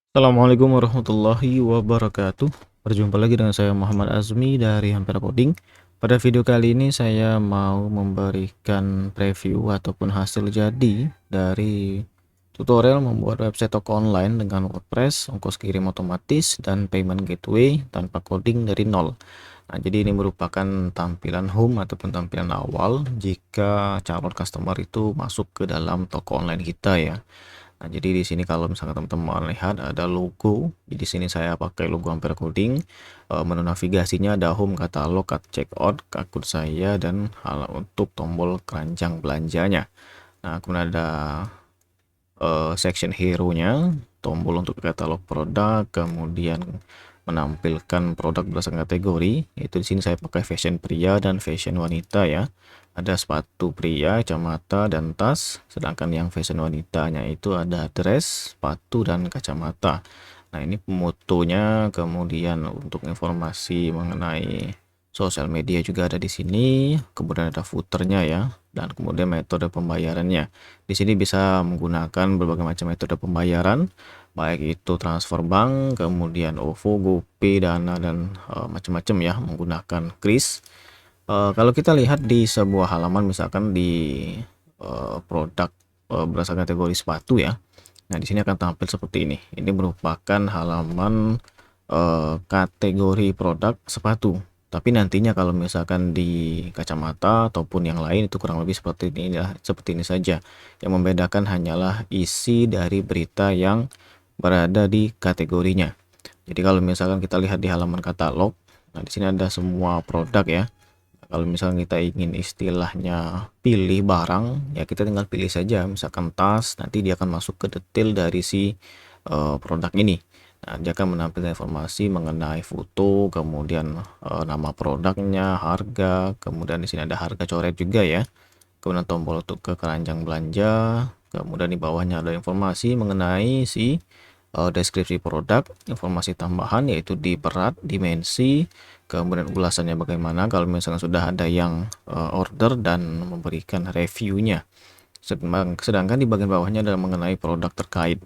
Assalamualaikum warahmatullahi wabarakatuh. Berjumpa lagi dengan saya Muhammad Azmi dari Hampir Coding. Pada video kali ini saya mau memberikan preview ataupun hasil jadi dari tutorial membuat website toko online dengan WordPress, ongkos kirim otomatis, dan payment gateway tanpa coding dari nol. Nah, jadi ini merupakan tampilan home ataupun tampilan awal jika calon customer itu masuk ke dalam toko online kita ya. Nah, jadi di sini kalau misalkan teman-teman lihat ada logo, jadi di sini saya pakai logo Ampere Coding. Menu navigasinya ada home, katalog, checkout, akun saya, dan hal untuk tombol keranjang belanjanya. Nah, kemudian ada section hero-nya, tombol untuk katalog produk, kemudian menampilkan produk berdasarkan kategori. Itu di sini saya pakai fashion pria dan fashion wanita ya. Ada sepatu pria, kacamata, dan tas. Sedangkan yang fashion wanitanya itu ada dress, sepatu, dan kacamata. Nah, ini pemotonya, kemudian untuk informasi mengenai sosial media juga ada di sini. Kemudian ada footernya ya, dan kemudian metode pembayarannya. Di sini bisa menggunakan berbagai macam metode pembayaran, baik itu transfer bank, kemudian OVO, GoPay, Dana, dan macam-macam ya, menggunakan kris. Kalau kita lihat di sebuah halaman misalkan di produk berdasarkan kategori sepatu ya. Nah, di sini akan tampil seperti ini. Ini merupakan halaman kategori produk sepatu. Tapi nantinya kalau misalkan di kacamata ataupun yang lain itu kurang lebih seperti ini ya, seperti ini saja. Yang membedakan hanyalah isi dari berita yang berada di kategorinya. Jadi kalau misalkan kita lihat di halaman katalog, nah di sini ada semua produk ya. Kalau misalnya kita ingin istilahnya pilih barang, ya kita tinggal pilih saja. Misalkan tas, nanti dia akan masuk ke detail dari si produk ini. Nah, dia akan menampilkan informasi mengenai foto, kemudian nama produknya, harga, kemudian di sini ada harga coret juga ya. Kemudian tombol untuk ke keranjang belanja, kemudian di bawahnya ada informasi mengenai si deskripsi produk, informasi tambahan yaitu di berat, dimensi, kemudian ulasannya bagaimana kalau misalnya sudah ada yang order dan memberikan reviewnya. Sedangkan di bagian bawahnya adalah mengenai produk terkait.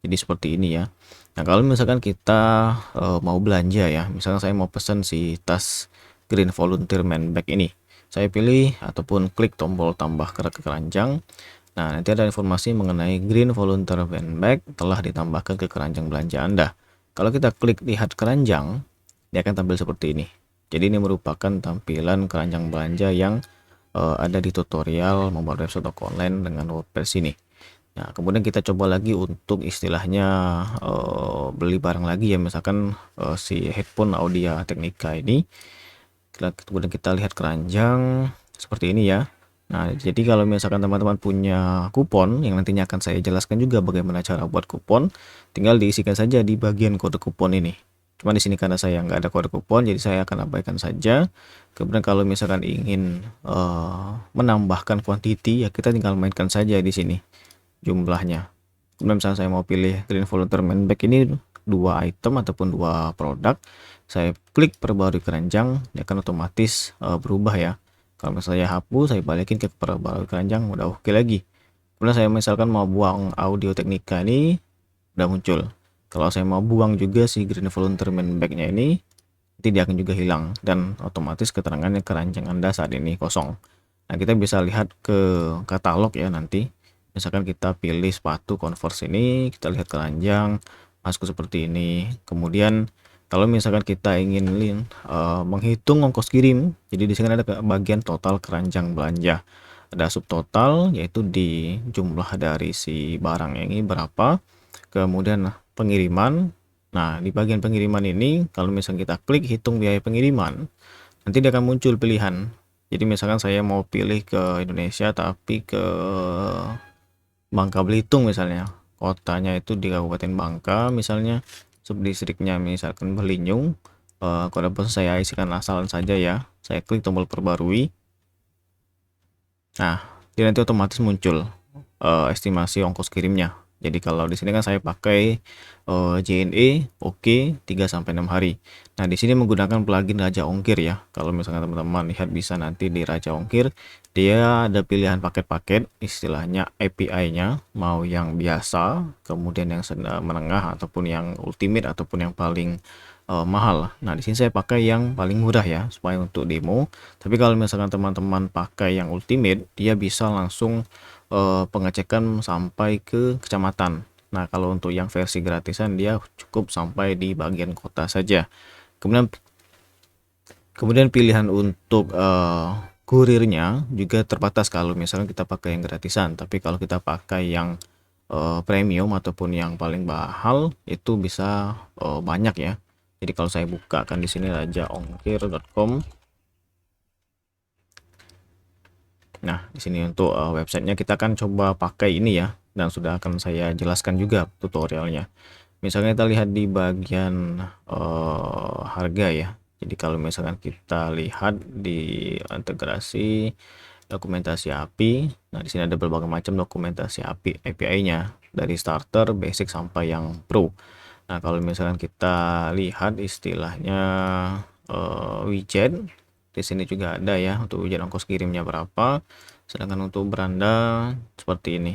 Jadi seperti ini ya. Nah, kalau misalkan kita mau belanja ya, misalnya saya mau pesan si tas Green Volunteer Man Bag ini. Saya pilih ataupun klik tombol tambah ke keranjang. Nah, nanti ada informasi mengenai Green Volunteer Man Bag telah ditambahkan ke keranjang belanja Anda. Kalau kita klik lihat keranjang, dia akan tampil seperti ini. Jadi ini merupakan tampilan keranjang belanja yang ada di tutorial membuat website toko online dengan WordPress ini. Nah, kemudian kita coba lagi untuk istilahnya beli barang lagi ya, misalkan si headphone Audio Technica ini. Kemudian kita lihat keranjang seperti ini ya. Nah, jadi kalau misalkan teman-teman punya kupon yang nantinya akan saya jelaskan juga bagaimana cara buat kupon, tinggal diisikan saja di bagian kode kupon ini. Cuma di sini karena saya nggak ada kode kupon, jadi saya akan abaikan saja. Kemudian kalau misalkan ingin menambahkan quantity, ya kita tinggal mainkan saja di sini jumlahnya. Kemudian misalnya saya mau pilih Green Volunteer Man Bag ini 2 item ataupun 2 produk, saya klik perbarui keranjang, dia akan otomatis berubah ya. Kalau misalnya saya hapus, saya balikin ke perbarui keranjang, udah oke lagi. Kemudian saya misalkan mau buang Audio Technica ini, udah muncul. Kalau saya mau buang juga si Green Volunteer Man Bag-nya ini, nanti dia akan juga hilang dan otomatis keterangannya keranjang Anda saat ini kosong. Nah, kita bisa lihat ke katalog ya nanti. Misalkan kita pilih sepatu Converse ini, kita lihat keranjang masuk seperti ini. Kemudian kalau misalkan kita ingin menghitung ongkos kirim, jadi di sini ada bagian total keranjang belanja. Ada subtotal yaitu di jumlah dari si barang ini berapa. Kemudian pengiriman. Nah, di bagian pengiriman ini kalau misalkan kita klik hitung biaya pengiriman, nanti dia akan muncul pilihan. Jadi misalkan saya mau pilih ke Indonesia tapi ke Bangka Belitung misalnya, kotanya itu di Kabupaten Bangka misalnya, subdistriknya misalkan Belitung, kode pos saya isikan asalan saja ya, saya klik tombol perbarui. Nah, dia nanti otomatis muncul estimasi ongkos kirimnya. Jadi kalau di sini kan saya pakai JNE oke 3 sampai 6 hari. Nah, di sini menggunakan plugin Raja Ongkir ya. Kalau misalnya teman-teman lihat bisa nanti di Raja Ongkir, dia ada pilihan paket-paket istilahnya API-nya, mau yang biasa, kemudian yang menengah ataupun yang ultimate ataupun yang paling mahal. Nah, di sini saya pakai yang paling murah ya supaya untuk demo. Tapi kalau misalkan teman-teman pakai yang ultimate, dia bisa langsung pengecekan sampai ke kecamatan. Nah, kalau untuk yang versi gratisan dia cukup sampai di bagian kota saja. Kemudian kemudian pilihan untuk kurirnya juga terbatas kalau misalnya kita pakai yang gratisan. Tapi kalau kita pakai yang premium ataupun yang paling mahal itu bisa banyak ya. Jadi kalau saya bukakan di sini rajaongkir.com. Nah, di sini untuk websitenya kita akan coba pakai ini ya, dan sudah akan saya jelaskan juga tutorialnya. Misalnya kita lihat di bagian harga ya. Jadi kalau misalkan kita lihat di integrasi dokumentasi API, nah di sini ada berbagai macam dokumentasi API-nya dari starter, basic sampai yang pro. Nah, kalau misalkan kita lihat istilahnya widget, di sini juga ada ya untuk widget ongkos kirimnya berapa, sedangkan untuk beranda seperti ini.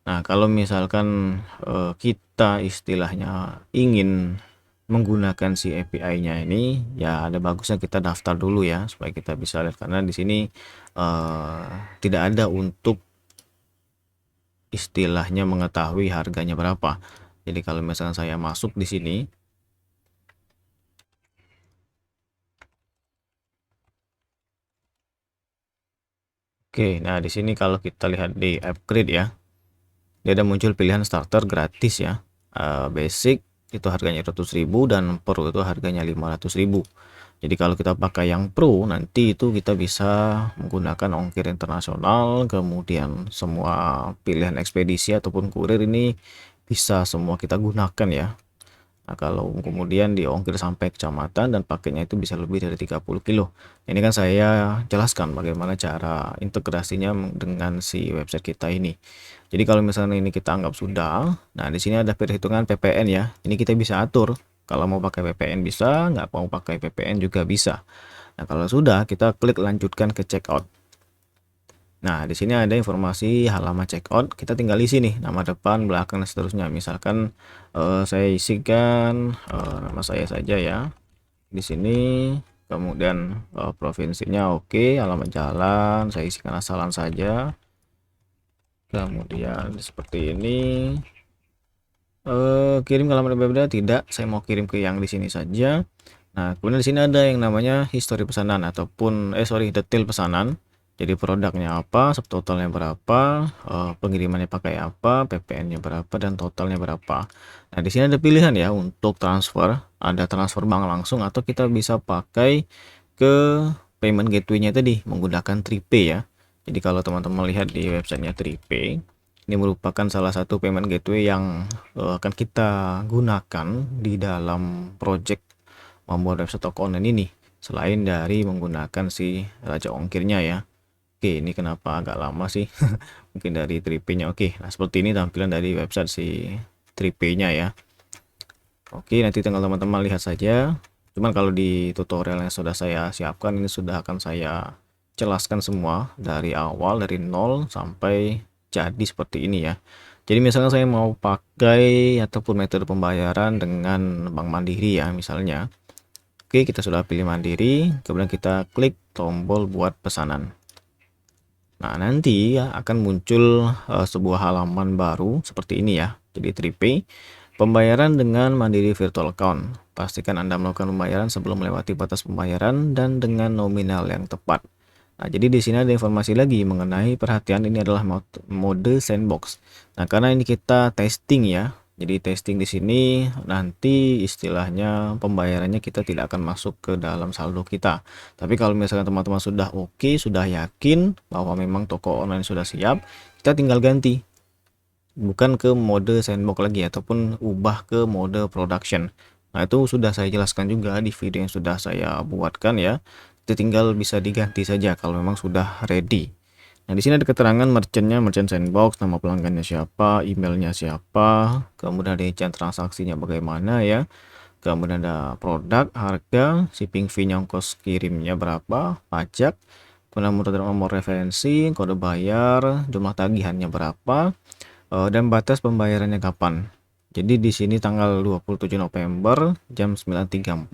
Nah, kalau misalkan kita istilahnya ingin menggunakan si API-nya ini, ya ada bagusnya kita daftar dulu ya supaya kita bisa lihat, karena di sini eh, tidak ada untuk istilahnya mengetahui harganya berapa. Jadi kalau misalkan saya masuk di sini, oke, nah di sini kalau kita lihat di upgrade ya, dia ada muncul pilihan starter gratis ya. Basic itu harganya 100.000 dan pro itu harganya 500.000. Jadi kalau kita pakai yang pro nanti itu kita bisa menggunakan ongkir internasional, kemudian semua pilihan ekspedisi ataupun kurir ini bisa semua kita gunakan ya. Nah, kalau kemudian diongkir sampai kecamatan dan paketnya itu bisa lebih dari 30 kilo. Ini kan saya jelaskan bagaimana cara integrasinya dengan si website kita ini. Jadi kalau misalnya ini kita anggap sudah, nah di sini ada perhitungan PPN ya. Ini kita bisa atur. Kalau mau pakai PPN bisa, nggak mau pakai PPN juga bisa. Nah, kalau sudah, kita klik lanjutkan ke checkout. Nah, di sini ada informasi halaman checkout. Kita tinggal isi nih nama depan, belakang dan seterusnya. Misalkan saya isikan nama saya saja ya. Di sini kemudian provinsinya oke, alamat jalan saya isikan asalan saja. Kemudian seperti ini. Kirim ke alamat berbeda tidak, saya mau kirim ke yang di sini saja. Nah, kemudian di sini ada yang namanya history pesanan ataupun detail pesanan. Jadi produknya apa, subtotalnya berapa, pengirimannya pakai apa, PPN-nya berapa dan totalnya berapa. Nah, di sini ada pilihan ya untuk transfer, ada transfer bank langsung atau kita bisa pakai ke payment gateway-nya tadi menggunakan Tripay ya. Jadi kalau teman-teman lihat di websitenya Tripay, ini merupakan salah satu payment gateway yang akan kita gunakan di dalam project membuat website toko online ini, selain dari menggunakan si Raja Ongkirnya ya. Oke, ini kenapa agak lama sih? Mungkin dari Tripay-nya. Oke, nah seperti ini tampilan dari website si Tripay-nya ya. Oke, nanti tinggal teman-teman lihat saja. Cuman kalau di tutorial yang sudah saya siapkan ini sudah akan saya jelaskan semua dari awal, dari nol sampai jadi seperti ini ya. Jadi misalnya saya mau pakai ataupun metode pembayaran dengan Bank Mandiri ya misalnya. Oke, kita sudah pilih Mandiri, kemudian kita klik tombol buat pesanan. Nah, nanti ya akan muncul sebuah halaman baru seperti ini ya. Jadi Tripay, pembayaran dengan Mandiri Virtual Account. Pastikan Anda melakukan pembayaran sebelum melewati batas pembayaran dan dengan nominal yang tepat. Nah, jadi di sini ada informasi lagi mengenai perhatian, ini adalah mode sandbox. Nah, karena ini kita testing ya. Jadi testing di sini nanti istilahnya pembayarannya kita tidak akan masuk ke dalam saldo kita. Tapi kalau misalkan teman-teman sudah oke, sudah yakin bahwa memang toko online sudah siap, kita tinggal ganti. Bukan ke mode sandbox lagi ataupun ubah ke mode production. Nah, itu sudah saya jelaskan juga di video yang sudah saya buatkan ya. Itu tinggal bisa diganti saja kalau memang sudah ready. Nah, di sini ada keterangan merchantnya, merchant sandbox, nama pelanggannya siapa, emailnya siapa, kemudian rincian transaksinya bagaimana ya. Kemudian ada produk, harga, shipping fee-nya, ongkos kirimnya berapa, pajak, kemudian nomor referensi, kode bayar, jumlah tagihannya berapa, dan batas pembayarannya kapan. Jadi di sini tanggal 27 November jam 9.34.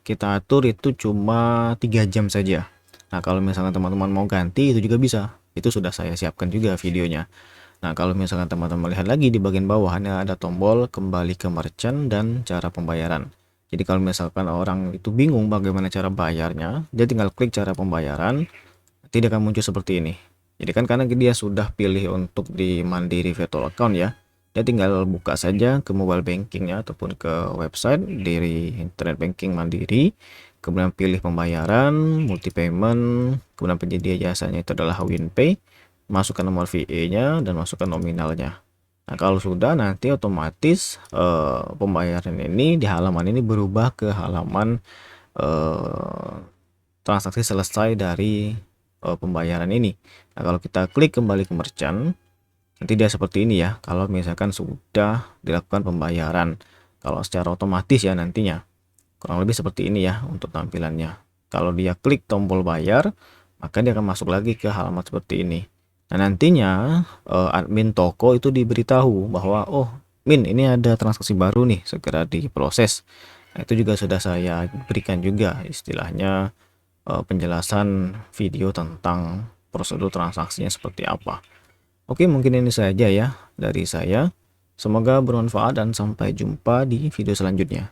Kita atur itu cuma 3 jam saja. Nah, kalau misalkan teman-teman mau ganti itu juga bisa. Itu sudah saya siapkan juga videonya. Nah, kalau misalkan teman-teman lihat lagi di bagian bawah ada tombol kembali ke merchant dan cara pembayaran. Jadi kalau misalkan orang itu bingung bagaimana cara bayarnya, dia tinggal klik cara pembayaran, tidak akan muncul seperti ini. Jadi kan karena dia sudah pilih untuk di Mandiri Virtual Account ya, dia tinggal buka saja ke mobile bankingnya ataupun ke website dari internet banking Mandiri, kemudian pilih pembayaran, multi payment, kemudian penyedia jasanya itu adalah WinPay, masukkan nomor VE-nya dan masukkan nominalnya. Nah, kalau sudah nanti otomatis pembayaran ini di halaman ini berubah ke halaman eh, transaksi selesai dari pembayaran ini. Nah, kalau kita klik kembali ke merchant, nanti dia seperti ini ya. Kalau misalkan sudah dilakukan pembayaran, kalau secara otomatis ya nantinya, kurang lebih seperti ini ya untuk tampilannya. Kalau dia klik tombol bayar, maka dia akan masuk lagi ke halaman seperti ini. Nah, nantinya admin toko itu diberitahu bahwa oh Min, ini ada transaksi baru nih, segera diproses. Nah, itu juga sudah saya berikan juga istilahnya penjelasan video tentang prosedur transaksinya seperti apa. Oke, mungkin ini saja ya dari saya. Semoga bermanfaat dan sampai jumpa di video selanjutnya.